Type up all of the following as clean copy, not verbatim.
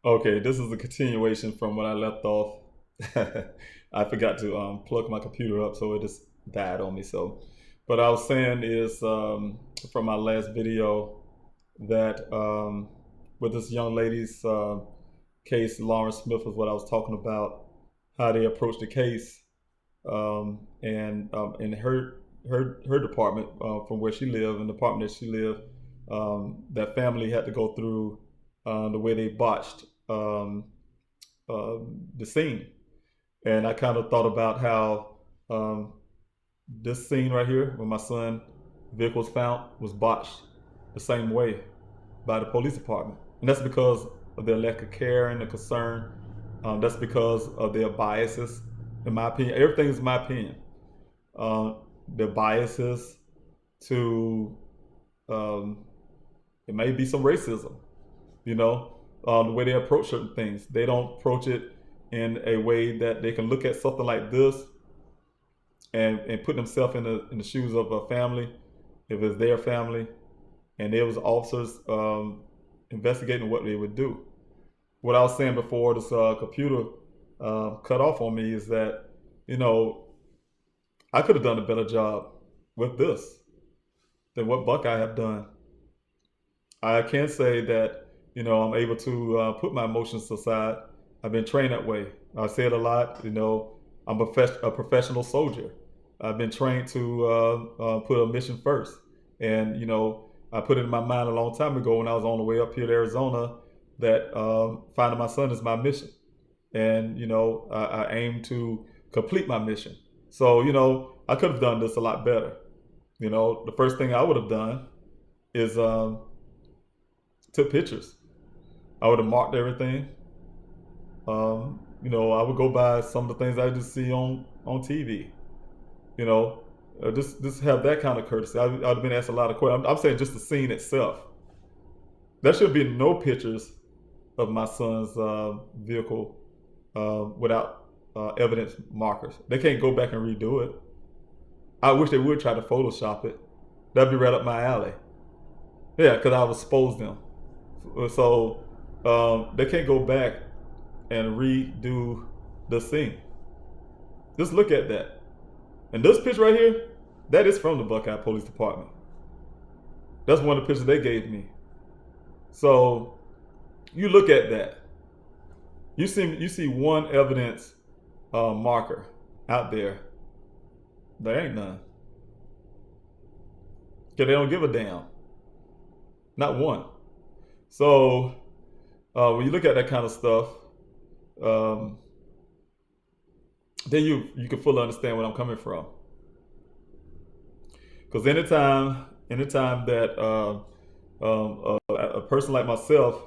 Okay, this is a continuation from when I left off. I forgot to plug my computer up, so it just died on me. So, but I was saying is from my last video that with this young lady's case, Lawrence Smith was what I was talking about, how they approached the case, and in her department from where she lived, and the apartment that she lived, that family had to go through the way they botched the scene. And I kind of thought about how this scene right here, when my son vehicle was found, was botched the same way by the police department, and that's because of their lack of care and the concern. That's because of their biases. In my opinion, everything is my opinion. Um, their biases to um, it may be some racism, you know, the way they approach certain things. They don't approach it in a way that they can look at something like this and put themselves in the shoes of a family, if it's their family, and there was officers investigating what they would do. What I was saying before this computer cut off on me is that, you know, I could have done a better job with this than what Buckeye have done. I can say that, you know, I'm able to put my emotions aside. I've been trained that way. I say it a lot. You know, I'm a professional soldier. I've been trained to put a mission first, and you know, I put it in my mind a long time ago when I was on the way up here to Arizona that finding my son is my mission, and you know, I aim to complete my mission. So you know, I could have done this a lot better. You know, the first thing I would have done is took pictures. I would have marked everything. You know, I would go by some of the things I just see on TV. You know, just have that kind of courtesy. I'd have been asked a lot of questions. I'm saying just the scene itself. There should be no pictures of my son's vehicle without evidence markers. They can't go back and redo it. I wish they would try to Photoshop it. That'd be right up my alley. Yeah, because I would expose them. So they can't go back and redo the scene. Just look at that. And this picture right here, that is from the Buckeye Police Department. That's one of the pictures they gave me. So you look at that. You see one evidence marker out there. There ain't none. Cause they don't give a damn. Not one. So when you look at that kind of stuff, um, then you can fully understand where I'm coming from. Because anytime that a person like myself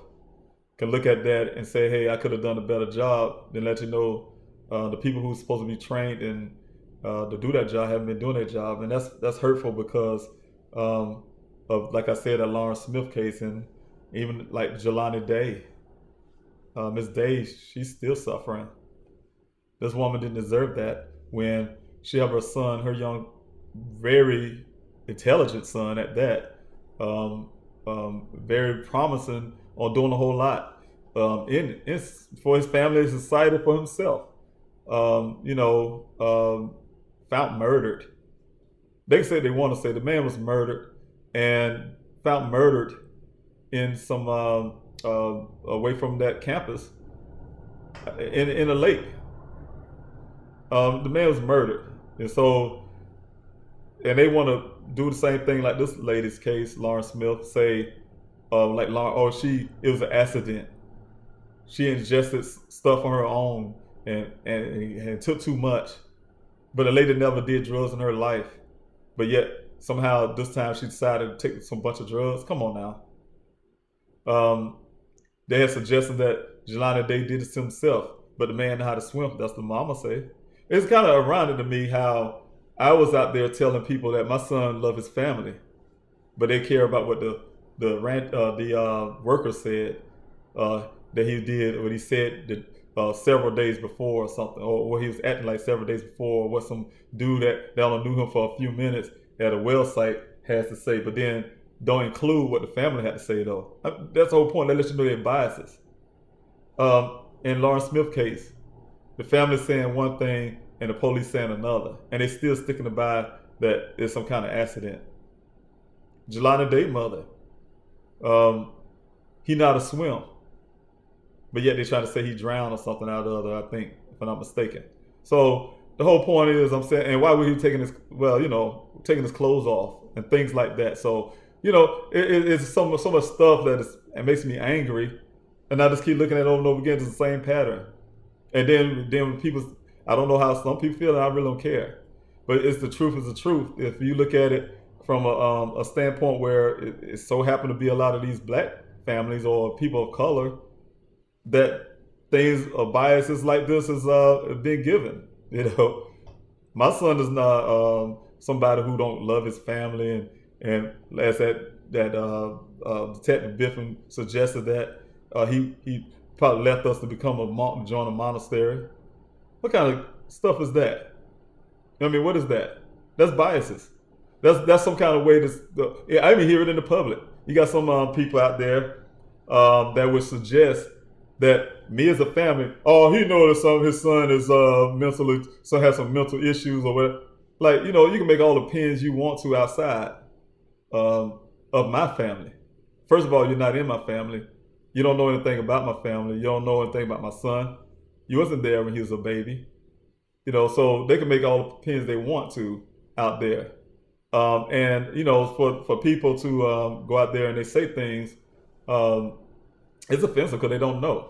can look at that and say, "Hey, I could have done a better job," then let you know the people who's supposed to be trained and to do that job haven't been doing their job, and that's hurtful because um, of, like I said, that Lawrence Smith case, and even like Jelani Day, Miss Day, she's still suffering. This woman didn't deserve that when she have her son, her young, very intelligent son at that, very promising on doing a whole lot in for his family, his society, for himself. You know, found murdered. They say they want to say the man was murdered and found murdered in some away from that campus in a lake. The man was murdered, and so and they want to do the same thing like this lady's case, Lawrence Smith. Say, like Lauren, oh, it was an accident. She ingested stuff on her own and took too much. But the lady never did drugs in her life. But yet somehow this time she decided to take some bunch of drugs. Come on now. Um, they had suggested that Jelani Day did this himself, but the man knew how to swim. That's the mama say. It's kind of ironic to me how I was out there telling people that my son loved his family, but they care about what the worker said that he did, what he said that several days before or something, or what he was acting like several days before, or what some dude that only knew him for a few minutes at a well site has to say, but then don't include what the family had to say though. That's the whole point. They let you know their biases. In Lawrence Smith case, the family saying one thing and the police saying another, and they still sticking by that it's some kind of accident. Jelani Day mother, um, he not a swim, but yet they try to say he drowned or something out of the other. I think, if I'm not mistaken. So the whole point is, I'm saying, and why would he taking his taking his clothes off and things like that. So it's so much stuff it makes me angry, and I just keep looking at it over and over again. It's the same pattern. And then when people, I don't know how some people feel, and I really don't care. But it's the truth is the truth. If you look at it from a standpoint where it so happened to be a lot of these black families or people of color, that things or biases like this is being given. My son is not somebody who don't love his family, and as that Detective Biffin suggested that he probably left us to become a monk, join a monastery. What kind of stuff is that? I mean, what is that? That's biases. That's some kind of way I even hear it in the public. You got some people out there that would suggest that me as a family, oh, he knows his son is has some mental issues or whatever. Like, you can make all the opinions you want to outside of my family. First of all, you're not in my family. You don't know anything about my family. You don't know anything about my son. You wasn't there when he was a baby. So they can make all the opinions they want to out there. And for people to go out there and they say things, it's offensive because they don't know.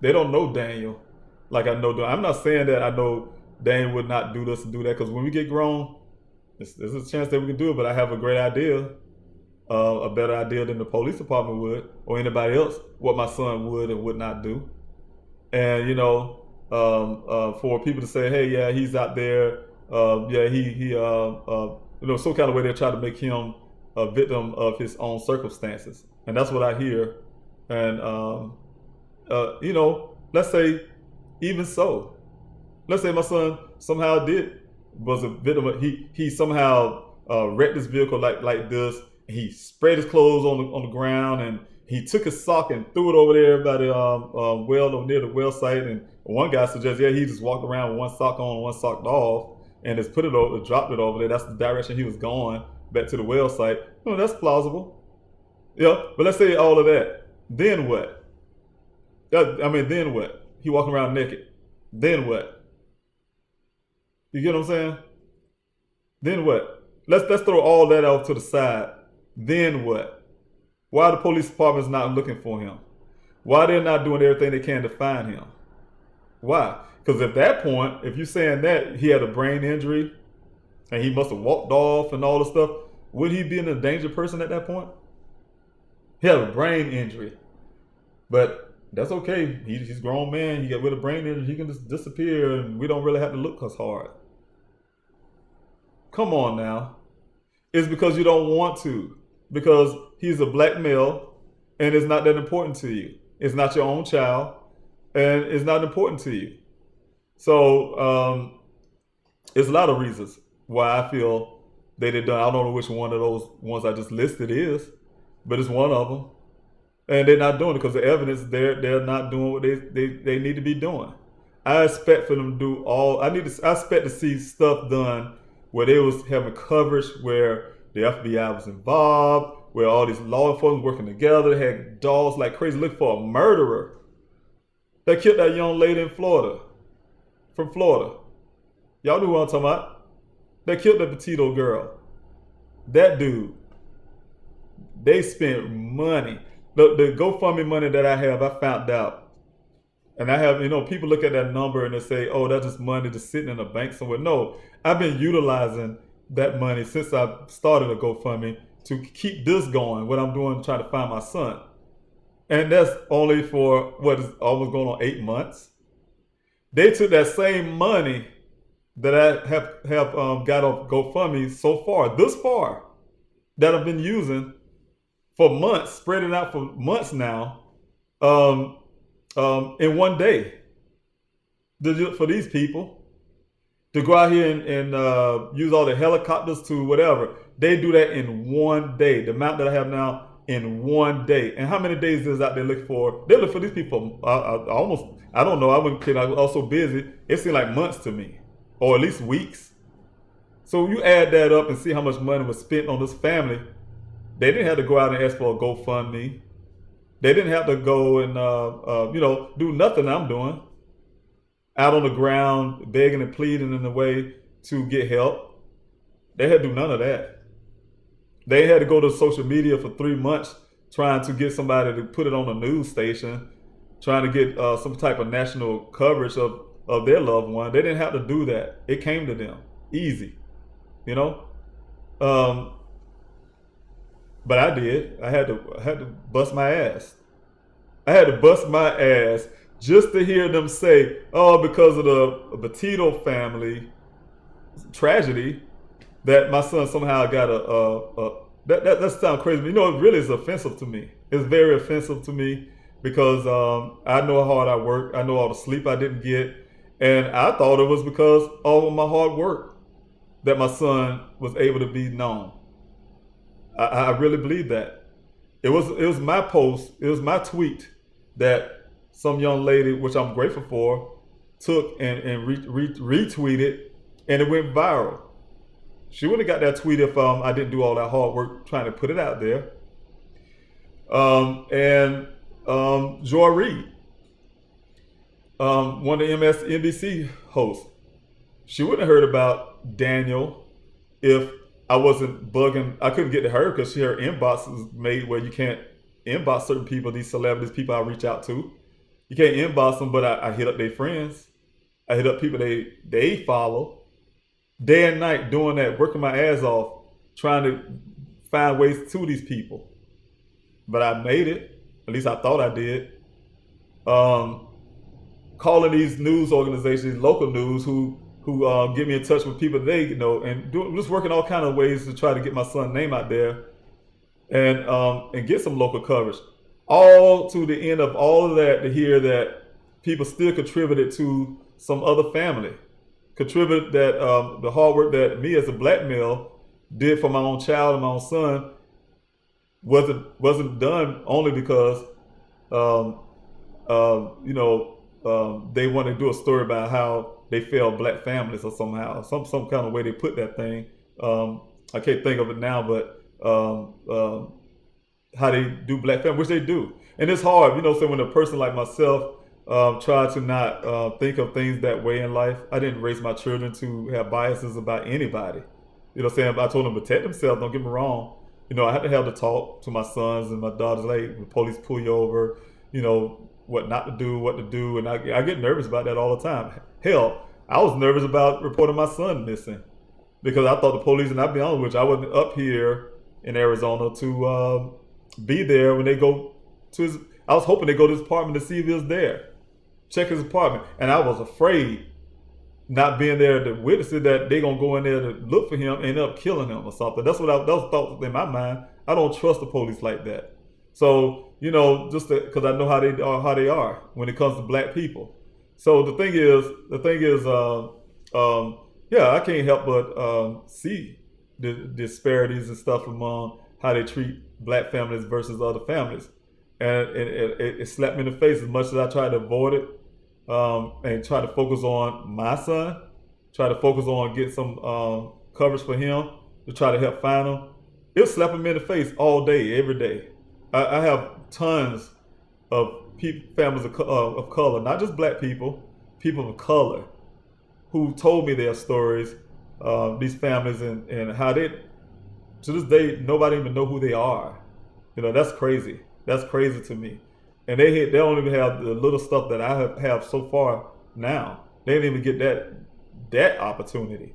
They don't know Daniel like I know. I'm not saying that I know Daniel would not do this and do that, because when we get grown, there's a chance that we can do it. But I have a great idea, a better idea than the police department would or anybody else, what my son would and would not do. And for people to say, hey, yeah, he's out there, some kind of way they try to make him a victim of his own circumstances, and that's what I hear. And let's say, even so, let's say my son somehow was a victim of, he somehow wrecked his vehicle like this. He spread his clothes on the ground, and he took his sock and threw it over there by the well over near the well site. And one guy suggests, he just walked around with one sock on and one sock off, and just dropped it over there. That's the direction he was going, back to the well site. That's plausible. Yeah, but let's say all of that. Then what? Then what? He walking around naked. Then what? You get what I'm saying? Then what? Let's throw all that off to the side. Then what? Why the police department's not looking for him? Why they're not doing everything they can to find him? Why? Because at that point, if you're saying that he had a brain injury and he must have walked off and all this stuff, would he be an endangered person at that point? He had a brain injury, but that's okay. He's a grown man. He got with a brain injury. He can just disappear, and we don't really have to look as hard. Come on now. It's because you don't want to. Because he's a black male, and it's not that important to you. It's not your own child, and it's not important to you. So it's a lot of reasons why I feel they did done. I don't know which one of those ones I just listed is, but it's one of them. And they're not doing it because the evidence, they're not doing what they need to be doing. I expect for them to do I expect to see stuff done where they was having coverage, where the FBI was involved, where all these law enforcement working together. They had dogs like crazy looking for a murderer that killed that young lady in Florida, from Florida. Y'all know who I'm talking about. They killed that petito girl. That dude. They spent money. The GoFundMe money that I have, I found out. And I have, people look at that number and they say, oh, that's just money just sitting in a bank somewhere. No, I've been utilizing that money since I started a GoFundMe to keep this going, what I'm doing, trying to find my son. And that's only for what is almost going on 8 months. They took that same money that I have got off GoFundMe this far, that I've been using for months, spread it out for months now, in one day. For these people to go out here and use all the helicopters to whatever, they do that in one day. The amount that I have now in one day. And how many days is out there looking for? They look for these people. I don't know. I wouldn't kid. I was also busy. It seemed like months to me, or at least weeks. So you add that up and see how much money was spent on this family. They didn't have to go out and ask for a GoFundMe. They didn't have to go and do nothing I'm doing out on the ground begging and pleading in a way to get help. They had to do none of that. They had to go to social media for 3 months trying to get somebody to put it on a news station, trying to get some type of national coverage of their loved one. They didn't have to do that. It came to them easy, you know. But I did. I had to bust my ass. I had to bust my ass just to hear them say, "Oh, because of the Petito family tragedy, that my son somehow got that sounds crazy. You know, it really is offensive to me. It's very offensive to me because I know how hard I work. I know all the sleep I didn't get, and I thought it was because all of my hard work that my son was able to be known. I really believe that. It was my post. It was my tweet that some young lady, which I'm grateful for, took and retweeted, and it went viral. She wouldn't have got that tweet if I didn't do all that hard work trying to put it out there. Joy Reid, one of the MSNBC hosts, she wouldn't have heard about Daniel if I wasn't bugging. I couldn't get to her because her inbox is made where you can't inbox certain people, these celebrities, people I reach out to. You can't inbox them, but I hit up their friends. I hit up people they follow. Day and night doing that, working my ass off, trying to find ways to these people. But I made it. At least I thought I did. Calling these news organizations, local news, who get me in touch with people they know, and just working all kind of ways to try to get my son's name out there, and get some local coverage. All to the end of all of that to hear that people still contributed to some other family, contributed that the hard work that me as a black male did for my own child and my own son wasn't done only because they want to do a story about how they failed black families or somehow some kind of way they put that thing. I can't think of it now, but how they do black family, which they do, and it's hard, so when a person like myself try to not think of things that way in life. I didn't raise my children to have biases about anybody. I told them to protect themselves. Don't get me wrong. I had to have the talk to my sons and my daughters, like, when the police pull you over, what not to do, what to do. And I get nervous about that all the time. Hell, I was nervous about reporting my son missing because I thought the police, and I'll be honest with you, I wasn't up here in Arizona to be there when they go to his, I was hoping they go to his apartment to see if he was there, check his apartment. And I was afraid, not being there to witness it, that they gonna go in there to look for him and end up killing him or something. That was thoughts in my mind. I don't trust the police like that. So, just because I know how they are when it comes to black people. So the thing is, I can't help but see the disparities and stuff among how they treat black families versus other families. And it slapped me in the face as much as I tried to avoid it. And try to focus on my son, try to focus on get some coverage for him to try to help find him. It'll slap him in the face all day, every day. I have tons of families of color, not just black people of color, who told me their stories, these families, and how they, to this day, nobody even know who they are. That's crazy. That's crazy to me. And they don't even have the little stuff that I have so far now. They didn't even get that opportunity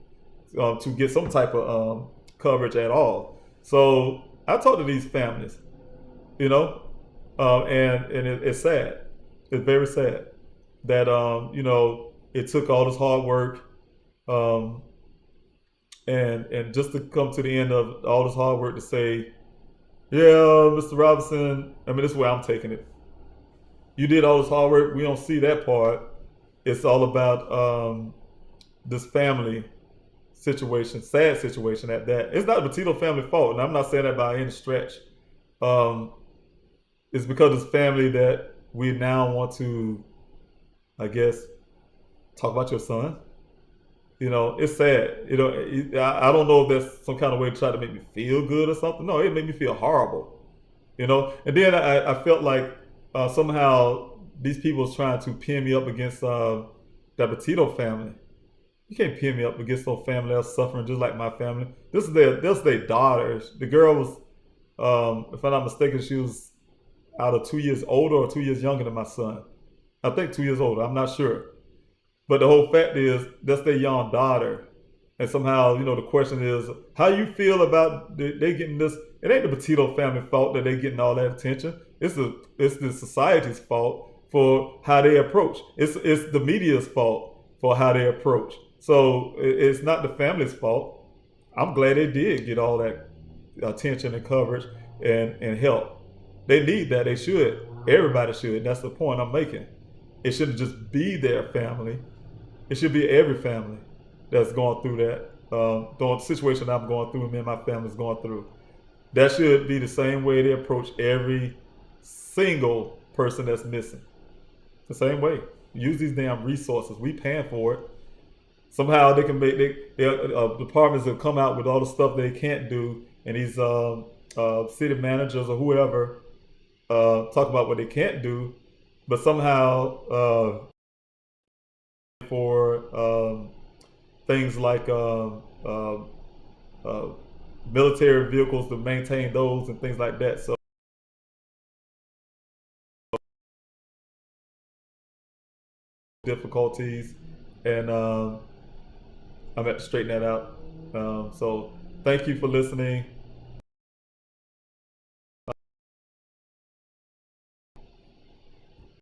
to get some type of coverage at all. So I talk to these families, and it's sad. It's very sad that it took all this hard work, and just to come to the end of all this hard work to say, yeah, Mr. Robinson. I mean, this is where I'm taking it. You did all this hard work. We don't see that part. It's all about this family situation, sad situation at that. It's not the Petito family fault, and I'm not saying that by any stretch. um, it's because it's family that we now want to, I guess, talk about your son. It's sad. I don't know if that's some kind of way to try to make me feel good or something. No, it made me feel horrible. And then I felt like somehow these people was trying to pin me up against the Petito family. You can't pin me up against no family that's suffering just like my family. This is their daughters. The girl was, if I'm not mistaken, she was either 2 years older or 2 years younger than my son. I think 2 years older. I'm not sure. But the whole fact is that's their young daughter. And somehow, the question is, how you feel about they getting this? It ain't the Petito family fault that they getting all that attention. It's the society's fault for how they approach. It's the media's fault for how they approach. So it's not the family's fault. I'm glad they did get all that attention and coverage and help. They need that. They should. Everybody should. That's the point I'm making. It shouldn't just be their family. It should be every family that's going through that. The situation I'm going through and me and my family's going through. That should be the same way they approach every single person that's missing. The same way. Use these damn resources. We paying for it. Somehow they can make departments that come out with all the stuff they can't do, and these city managers or whoever talk about what they can't do, but somehow for things like military vehicles to maintain those and things like that. So difficulties, and I'm at to straighten that out. So thank you for listening.